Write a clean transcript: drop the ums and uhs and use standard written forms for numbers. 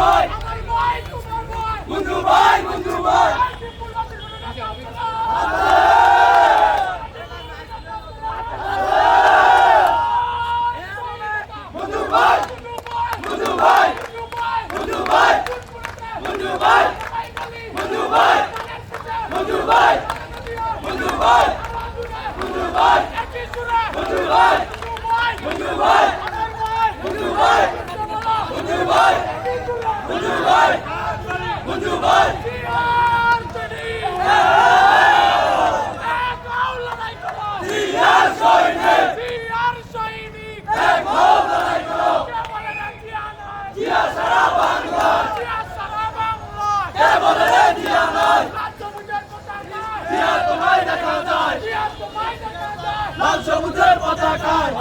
ভাই আমার ভাই তোমার ভাই বন্ধু ভাই বন্ধু ভাই বন্ধু ভাই বন্ধু ভাই বন্ধু ভাই বন্ধু ভাই বন্ধু ভাই বন্ধু ভাই বন্ধু ভাই বন্ধু ভাই বন্ধু ভাই বন্ধু ভাই বন্ধু ভাই বন্ধু ভাই বন্ধু ভাই বন্ধু ভাই সমুদ্রের পতাকায়